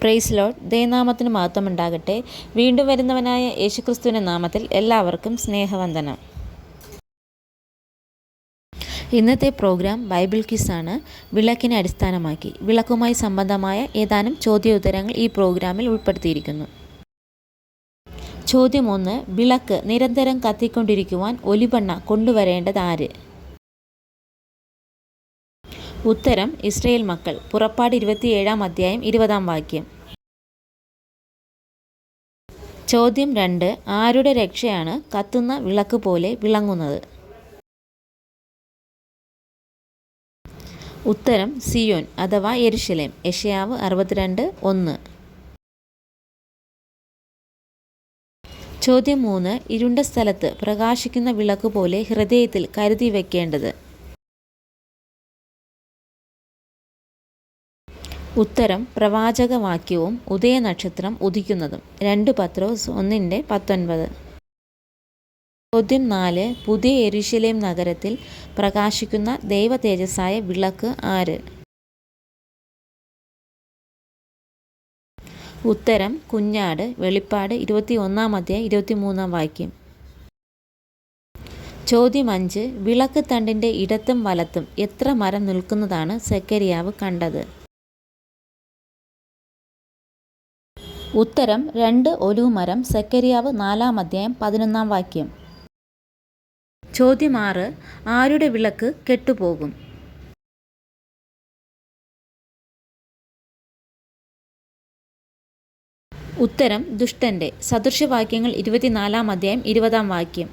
Praise Lord. ദൈവനാമത്തിന് മഹത്വമുണ്ടാകട്ടെ. വീണ്ടും വരുന്നവനായ യേശുക്രിസ്തുവിൻ്റെ നാമത്തിൽ എല്ലാവർക്കും സ്നേഹവന്ദനം. ഇന്നത്തെ പ്രോഗ്രാം ബൈബിൾ ക്വിസാണ്. വിളക്കിനെ അടിസ്ഥാനമാക്കി വിളക്കുമായി സംബന്ധമായ ഏതാനും ചോദ്യോത്തരങ്ങൾ ഈ പ്രോഗ്രാമിൽ ഉൾപ്പെടുത്തിയിരിക്കുന്നു. ചോദ്യം 1. വിളക്ക് നിരന്തരം കത്തിക്കൊണ്ടിരിക്കുവാൻ ഒലിവെണ്ണ കൊണ്ടുവരേണ്ടത് ആര്? ഉത്തരം ഇസ്രായേൽ മക്കൾ. പുറപ്പാട് 27 അധ്യായം 20 വാക്യം. ചോദ്യം 2. ആരുടെ രക്ഷയാണ് കത്തുന്ന വിളക്ക് പോലെ വിളങ്ങുന്നത്? ഉത്തരം സിയോൻ അഥവാ യെരുശലേം. യെശയ്യാവ് 62:1. ചോദ്യം 3. ഇരുണ്ട സ്ഥലത്ത് പ്രകാശിക്കുന്ന വിളക്ക് പോലെ ഹൃദയത്തിൽ കരുതി വയ്ക്കേണ്ടത്? ഉത്തരം പ്രവാചകവാക്യവും ഉദയനക്ഷത്രം ഉദിക്കുന്നതും. 2 പത്രോസ് 1:19. ചോദ്യം 4. പുതിയ യെരുശലേം നഗരത്തിൽ പ്രകാശിക്കുന്ന ദൈവ തേജസ്സായ വിളക്ക് ആര്? ഉത്തരം കുഞ്ഞാട്. വെളിപ്പാട് 21 അധ്യായം 23 വാക്യം. ചോദ്യം 5. വിളക്ക് തണ്ടിൻ്റെ ഇടത്തും വലത്തും എത്ര മരം നിൽക്കുന്നതാണ് സെഖര്യാവ് കണ്ടത്? ഉത്തരം 2 ഒലിവ് മരം. സെഖര്യാവ് 4 അധ്യായം 11 വാക്യം. ചോദ്യം 6. ആരുടെ വിളക്ക് കെട്ടുപോകും? ഉത്തരം ദുഷ്ടൻ്റെ. സദൃശവാക്യങ്ങൾ 24 അധ്യായം 20 വാക്യം.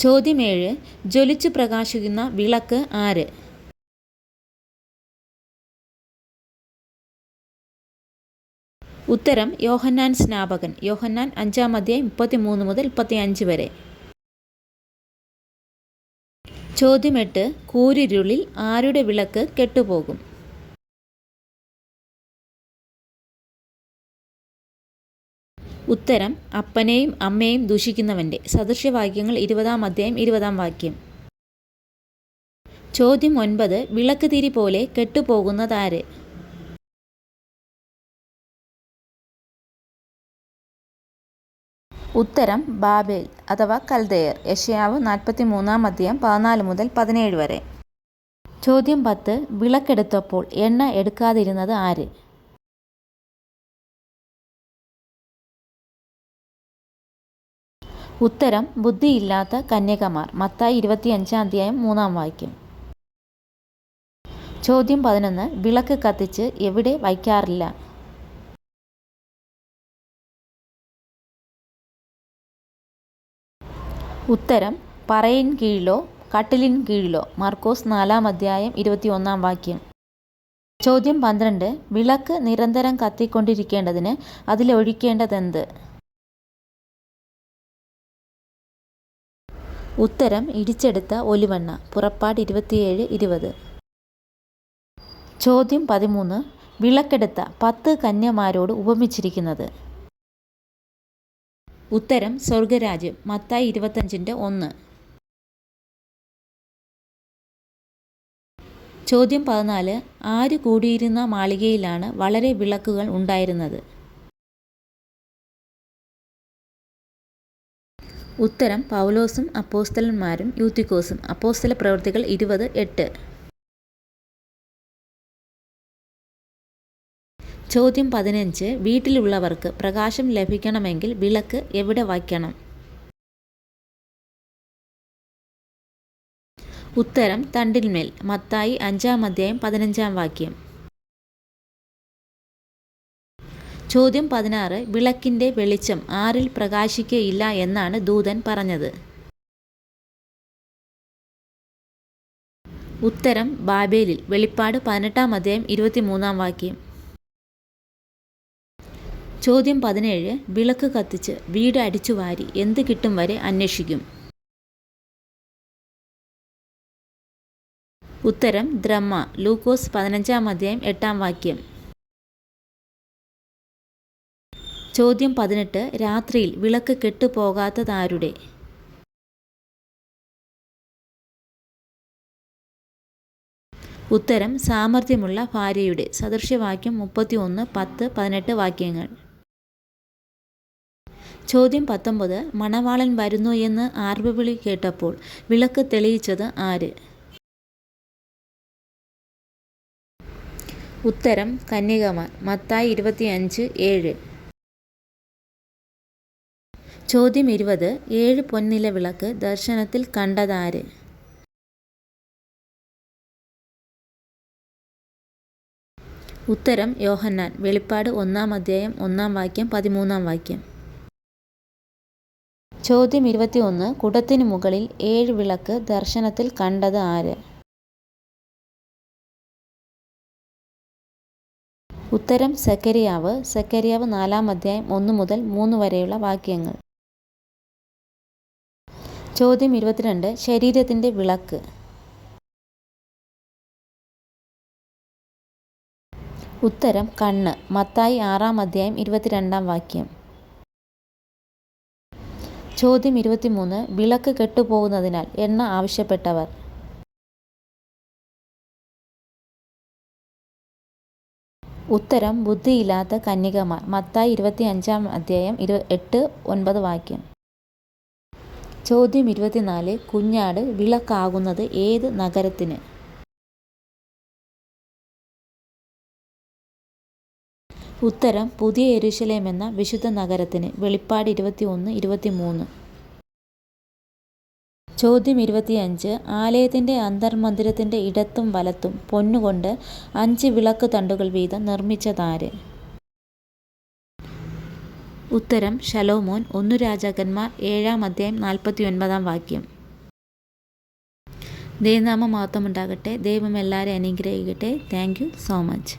ചോദ്യം 7. ജ്വലിച്ചു പ്രകാശിക്കുന്ന വിളക്ക് ആര്? ഉത്തരം യോഹന്നാൻ സ്നാപകൻ. യോഹന്നാൻ 5 അധ്യായം 33 മുതൽ 35 വരെ. ചോദ്യം 8. കൂരിരുളിൽ ആരുടെ വിളക്ക് കെട്ടുപോകും? ഉത്തരം അപ്പനെയും അമ്മയെയും ദൂഷിക്കുന്നവൻ്റെ. സദൃശവാക്യങ്ങൾ 20 അധ്യായം 20 വാക്യം. ചോദ്യം 9. വിളക്ക് തിരി പോലെ കെട്ടുപോകുന്നതാര്? ഉത്തരം ബാബേൽ അഥവാ കൽദയർ. യെശയ്യാവ് 43 അധ്യായം 14 മുതൽ 17 വരെ. ചോദ്യം 10. വിളക്കെടുത്തപ്പോൾ എണ്ണ എടുക്കാതിരുന്നത് ആര്? ഉത്തരം ബുദ്ധിയില്ലാത്ത കന്യകമാർ. മത്തായി 25 അധ്യായം 3 വാക്യം. ചോദ്യം 11. വിളക്ക് കത്തിച്ച് എവിടെ വയ്ക്കാറില്ല? ഉത്തരം പറയിൻ കീഴിലോ കട്ടിലിൻ കീഴിലോ. മർക്കോസ് 4 അധ്യായം 21 വാക്യം. ചോദ്യം 12. വിളക്ക് നിരന്തരം കത്തിക്കൊണ്ടിരിക്കേണ്ടതിന് അതിലൊഴിക്കേണ്ടതെന്ത്? ഉത്തരം ഇടിച്ചെടുത്ത ഒലിവെണ്ണ. പുറപ്പാട് 27:20. ചോദ്യം 13. വിളക്കെടുത്ത 10 കന്യമാരോട് ഉപമിച്ചിരിക്കുന്നത്? ഉത്തരം സ്വർഗരാജ്യം. മത്തായി 25:1. ചോദ്യം 14. ആര് കൂടിയിരുന്ന മാളികയിലാണ് വളരെ വിളക്കുകൾ ഉണ്ടായിരുന്നത്? ഉത്തരം പൗലോസും അപ്പോസ്തലന്മാരും യൂത്തിക്കോസും. അപ്പോസ്തല പ്രവൃത്തികൾ 20:8. ചോദ്യം 15. വീട്ടിലുള്ളവർക്ക് പ്രകാശം ലഭിക്കണമെങ്കിൽ വിളക്ക് എവിടെ വയ്ക്കണം? ഉത്തരം തണ്ടിന്മേൽ. മത്തായി 5 അധ്യായം 15 വാക്യം. ചോദ്യം 16. വിളക്കിൻ്റെ വെളിച്ചം ആരിൽ പ്രകാശിക്കയില്ല എന്നാണ് ദൂതൻ പറഞ്ഞത്? ഉത്തരം ബാബേലിൽ. വെളിപ്പാട് 18 അധ്യായം 23 വാക്യം. ചോദ്യം 17. വിളക്ക് കത്തിച്ച് വീട് അടിച്ചുവാരി എന്ത് കിട്ടും വരെ അന്വേഷിക്കും? ഉത്തരം ദ്രഹ്മ. ലൂക്കോസ് 15 അധ്യായം 8 വാക്യം. ചോദ്യം 18. രാത്രിയിൽ വിളക്ക് കെട്ടുപോകാത്തതാരുടെ? ഉത്തരം സാമർഥ്യമുള്ള ഭാര്യയുടെ. സദൃശവാക്യം 31, 10, 18 വാക്യങ്ങൾ. ചോദ്യം 19. മണവാളൻ വരുന്നു എന്ന് ആർപ്പുവിളി കേട്ടപ്പോൾ വിളക്ക് തെളിയിച്ചത് ആര്? ഉത്തരം കന്യകമാർ. മത്തായി 25:7. ചോദ്യം 20. 7 പൊൻനില വിളക്ക് ദർശനത്തിൽ കണ്ടതാര്? ഉത്തരം യോഹന്നാൻ. വെളിപ്പാട് 1-ാം അധ്യായം 1-ാം വാക്യം 13-ാം വാക്യം. ചോദ്യം 21. കുടത്തിനു മുകളിൽ 7 വിളക്ക് ദർശനത്തിൽ കണ്ടത് ആര്? ഉത്തരം സെഖര്യാവ്. സെഖര്യാവ് 4-ാം അധ്യായം 1 മുതൽ 3 വരെയുള്ള വാക്യങ്ങൾ. ചോദ്യം 22. ശരീരത്തിൻ്റെ വിളക്ക്. ഉത്തരം കണ്ണ്. മത്തായി 6-ാം അധ്യായം 22-ാം വാക്യം. ചോദ്യം 23. വിളക്ക് കെട്ടുപോകുന്നതിനാൽ എണ്ണ ആവശ്യപ്പെട്ടവർ. ഉത്തരം ബുദ്ധിയില്ലാത്ത കന്യകമാർ. മത്തായി 25-ാം അധ്യായം 8-9 വാക്യം. ചോദ്യം 24. കുഞ്ഞാട് വിളക്കാകുന്നത് ഏത് നഗരത്തിന്? ഉത്തരം പുതിയ യെരൂശലേം എന്ന വിശുദ്ധ നഗരത്തിന്. വെളിപ്പാട് 21-23. ചോദ്യം 25. ആലയത്തിൻ്റെ അന്തർമന്ദിരത്തിൻ്റെ ഇടത്തും വലത്തും പൊന്നുകൊണ്ട് 5 വിളക്ക് തണ്ടുകൾ വീതം നിർമ്മിച്ചതാര്? ഉത്തരം ശലോമോൻ. 1 രാജാക്കന്മാർ 7-ാം അധ്യായം 49-ാം വാക്യം. ദൈവനാമം മഹത്വമുണ്ടാകട്ടെ. ദൈവം എല്ലാവരെയും അനുഗ്രഹിക്കട്ടെ. Thank you so much.